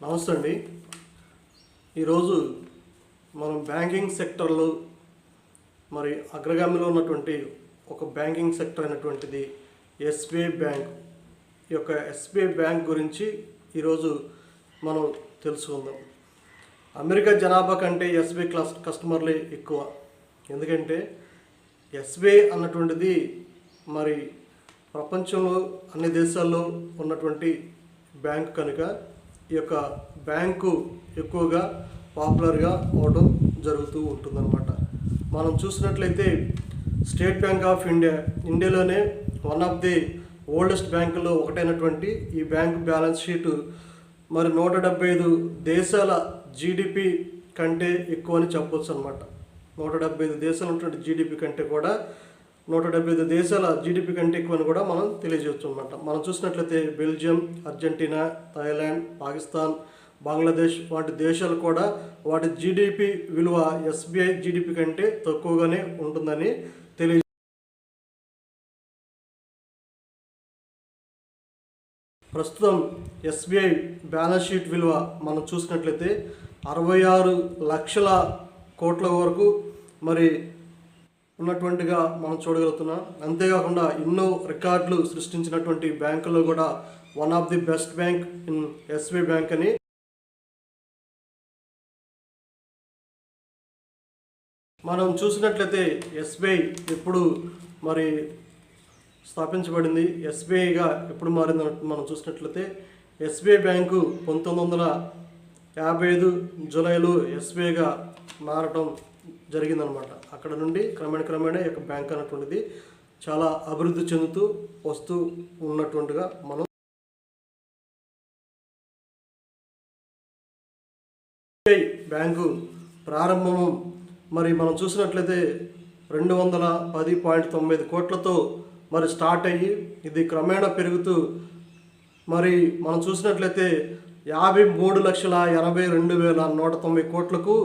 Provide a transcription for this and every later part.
నమస్తే అండి. ఈరోజు మనం బ్యాంకింగ్ సెక్టర్లో మరి అగ్రగామిలో ఉన్నటువంటి ఒక బ్యాంకింగ్ సెక్టర్ అయినటువంటిది ఎస్బీఐ బ్యాంక్. ఈ యొక్క ఎస్బీఐ బ్యాంక్ గురించి ఈరోజు మనం తెలుసుకుందాం. అమెరికా జనాభా కంటే ఎస్బీఐ కస్టమర్లే ఎక్కువ. ఎందుకంటే ఎస్బీఐ అన్నటువంటిది మరి ప్రపంచంలో అన్ని దేశాల్లో ఉన్నటువంటి బ్యాంక్ కనుక ఈ యొక్క బ్యాంకు ఎక్కువగా పాపులర్గా అవడం జరుగుతూ ఉంటుందన్నమాట. మనం చూసినట్లయితే స్టేట్ బ్యాంక్ ఆఫ్ ఇండియాలోనే వన్ ఆఫ్ ది ఓల్డెస్ట్ బ్యాంకుల్లో ఒకటైనటువంటి ఈ బ్యాంక్ బ్యాలెన్స్ షీటు మరి 175 దేశాల జీడిపి కంటే ఎక్కువ అని చెప్పవచ్చు అనమాట. 175 దేశాలు ఉన్నటువంటి జీడిపి కంటే కూడా 175 దేశాల జీడిపి కంటే ఎక్కువ అని కూడా మనం తెలియజేయచ్చు అనమాట. మనం చూసినట్లయితే Belgium, Argentina, Thailand, Pakistan, Bangladesh వంటి దేశాలు కూడా వాటి జీడిపి విలువ ఎస్బీఐ జీడిపి కంటే తక్కువగానే ఉంటుందని ప్రస్తుతం ఎస్బీఐ బ్యాలెన్స్ షీట్ విలువ మనం చూసినట్లయితే 66 లక్షల కోట్ల వరకు మరి ఉన్నటువంటిగా మనం చూడగలుగుతున్నాం. అంతేకాకుండా ఎన్నో రికార్డులు సృష్టించినటువంటి బ్యాంకుల్లో కూడా one of the best bank in SBI bank అని మనం చూసినట్లయితే ఎస్బీఐ ఎప్పుడు మరి స్థాపించబడింది, ఎస్బీఐగా ఎప్పుడు మారింది మనం చూసినట్లయితే ఎస్బీఐ బ్యాంకు 1955 జూలైలో ఎస్బీఐగా మారటం జరిగిందనమాట. అక్కడ నుండి క్రమేణా ఈ యొక్క బ్యాంక్ అనేటువంటిది చాలా అభివృద్ధి చెందుతూ వస్తూ ఉన్నటువంటిగా మనం ఎస్బీఐ బ్యాంకు ప్రారంభము మరి మనం చూసినట్లయితే 210.9 కోట్లతో మరి స్టార్ట్ అయ్యి ఇది క్రమేణా పెరుగుతూ మరి మనం చూసినట్లయితే 53,82,190 కోట్లకు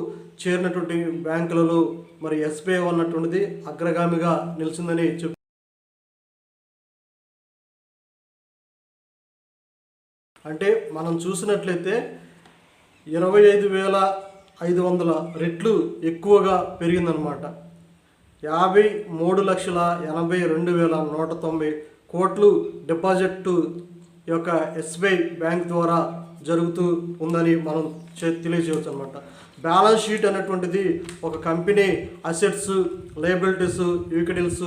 చేరినటువంటి బ్యాంకులలో మరి ఎస్బీఐ ఉన్నటువంటిది అగ్రగామిగా నిలిచిందని అంటే మనం చూసినట్లయితే 25,500 రెట్లు ఎక్కువగా పెరిగిందనమాట. 53,82,190 కోట్లు డిపాజిట్ యొక్క ఎస్బీఐ బ్యాంక్ ద్వారా జరుగుతూ ఉందని మనం తెలియజేయవచ్చు అనమాట. బ్యాలెన్స్ షీట్ అనేటువంటిది ఒక కంపెనీ అసెట్స్, లయబిలిటీస్, ఈక్విటీస్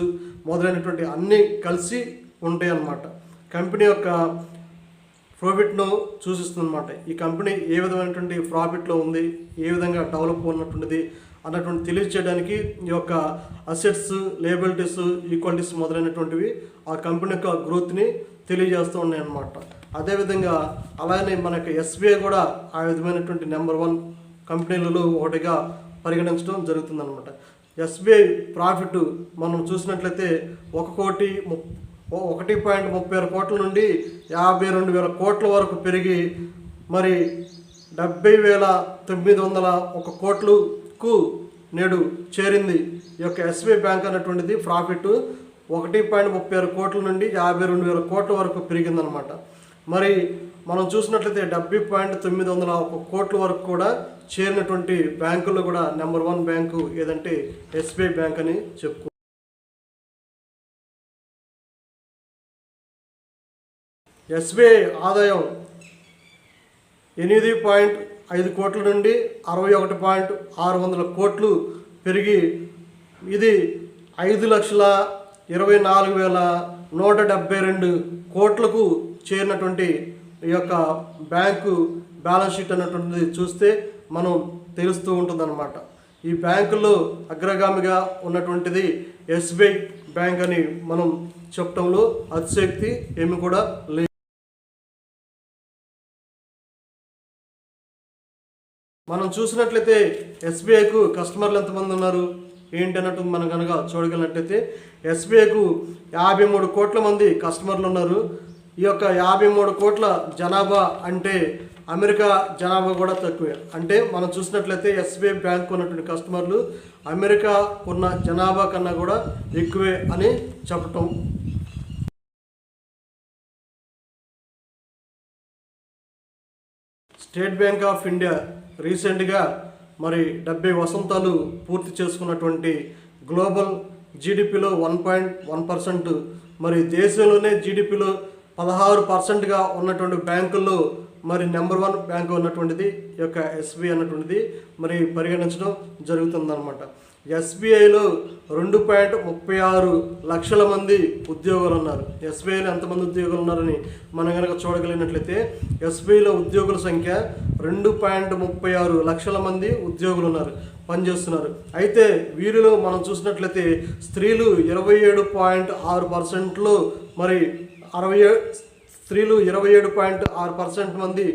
మొదలైనటువంటి అన్నీ కలిసి ఉంటాయి అన్నమాట. కంపెనీ యొక్క ప్రాఫిట్ను సూచిస్తుంది అనమాట. ఈ కంపెనీ ఏ విధమైనటువంటి ప్రాఫిట్లో ఉంది, ఏ విధంగా డెవలప్ ఉన్నటువంటిది అన్నటువంటి తెలియజేయడానికి ఈ యొక్క అసెట్స్, లయబిలిటీస్, ఈక్వాలిటీస్ మొదలైనటువంటివి ఆ కంపెనీ యొక్క గ్రోత్ని తెలియజేస్తూ ఉన్నాయి అన్నమాట. అదేవిధంగా అలానే మనకి ఎస్బీఐ కూడా ఆ విధమైనటువంటి నెంబర్ 1 కంపెనీలలో ఒకటిగా పరిగణించడం జరుగుతుందన్నమాట. ఎస్బీఐ ప్రాఫిట్ మనం చూసినట్లయితే 1.36 కోట్ల నుండి 52,000 కోట్ల వరకు పెరిగి మరి 70,901 కోట్లకు నేడు చేరింది. ఈ యొక్క ఎస్బీఐ బ్యాంక్ అనేటువంటిది ప్రాఫిట్ 1.36 కోట్ల నుండి 52,000 కోట్ల వరకు పెరిగిందనమాట. మరి మనం చూసినట్లయితే 70.901 కోట్ల వరకు కూడా చేరినటువంటి బ్యాంకుల్లో కూడా నెంబర్ 1 బ్యాంకు ఏదంటే ఎస్బీఐ బ్యాంక్ అని చెప్పుకో. ఎస్బీఐ ఆదాయం 8.5 కోట్ల నుండి 61.600 కోట్లు పెరిగి ఇది 5,24,172 కోట్లకు చేరినటువంటి ఈ యొక్క బ్యాంకు బ్యాలెన్స్ షీట్ అనేటువంటిది చూస్తే మనం తెలుస్తూ ఉంటుందన్నమాట. ఈ బ్యాంకుల్లో అగ్రగామిగా ఉన్నటువంటిది ఎస్బీఐ బ్యాంక్ అని మనం చెప్పడంలో అతిశక్తి ఏమి కూడా లేదు. మనం చూసినట్లయితే ఎస్బీఐకు కస్టమర్లు ఎంతమంది ఉన్నారు ఏంటి అన్నట్టు మనం కనుక చూడగలిగినట్లయితే ఎస్బీఐకు 53 కోట్ల మంది కస్టమర్లు ఉన్నారు. ఈ యొక్క 53 కోట్ల జనాభా అంటే అమెరికా జనాభా కూడా తక్కువే. అంటే మనం చూసినట్లయితే ఎస్బీఐ బ్యాంక్ ఉన్నటువంటి కస్టమర్లు అమెరికా ఉన్న జనాభా కన్నా కూడా ఎక్కువే అని చెప్పటం. స్టేట్ బ్యాంక్ ఆఫ్ ఇండియా రీసెంట్గా మరి 70 వసంతాలు పూర్తి చేసుకున్నటువంటి గ్లోబల్ జీడిపిలో 1.1%, మరి దేశంలోనే జీడిపిలో 16%గా ఉన్నటువంటి బ్యాంకుల్లో మరి నెంబర్ 1 బ్యాంకు ఉన్నటువంటిది ఈ యొక్క ఎస్బీఐ అన్నటువంటిది మరి పరిగణించడం జరుగుతుందన్నమాట. ఎస్బీఐలో 2.36 లక్షల మంది ఉద్యోగులు ఉన్నారు. ఎస్బీఐలో ఎంతమంది ఉద్యోగులు ఉన్నారని మనం కనుక చూడగలిగినట్లయితే ఎస్బీఐలో ఉద్యోగుల సంఖ్య 2.36 లక్షల మంది ఉద్యోగులు ఉన్నారు, పనిచేస్తున్నారు. అయితే వీరిలో మనం చూసినట్లయితే స్త్రీలు 27.6%లో మరి 27.6% మంది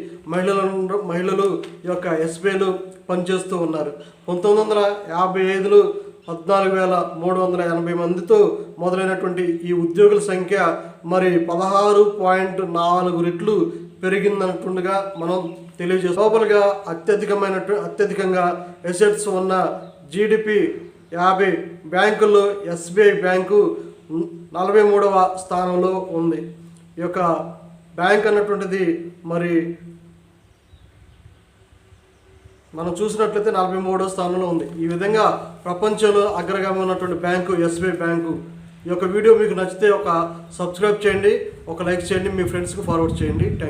మహిళలు ఈ యొక్క ఎస్బీఐలో పనిచేస్తూ ఉన్నారు. 1955లో 14,380 మందితో మొదలైనటువంటి ఈ ఉద్యోగుల సంఖ్య మరి 16.4 రెట్లు పెరిగిందన్నట్టుగా మనం తెలియజేస్తాం. లోపలగా అత్యధికంగా ఎసెట్స్ ఉన్న జీడిపి 50 బ్యాంకుల్లో ఎస్బీఐ బ్యాంకు 43వ స్థానంలో ఉంది. ఈ యొక్క బ్యాంక్ అన్నటువంటిది మరి మనం చూసినట్లయితే 43వ స్థానంలో ఉంది. ఈ విధంగా ప్రపంచంలో అగ్రగామి ఉన్నటువంటి బ్యాంకు ఎస్బీఐ బ్యాంకు. ఈ యొక్క వీడియో మీకు నచ్చితే ఒక సబ్స్క్రైబ్ చేయండి, ఒక లైక్ చేయండి, మీ ఫ్రెండ్స్కి ఫార్వర్డ్ చేయండి. Thank you.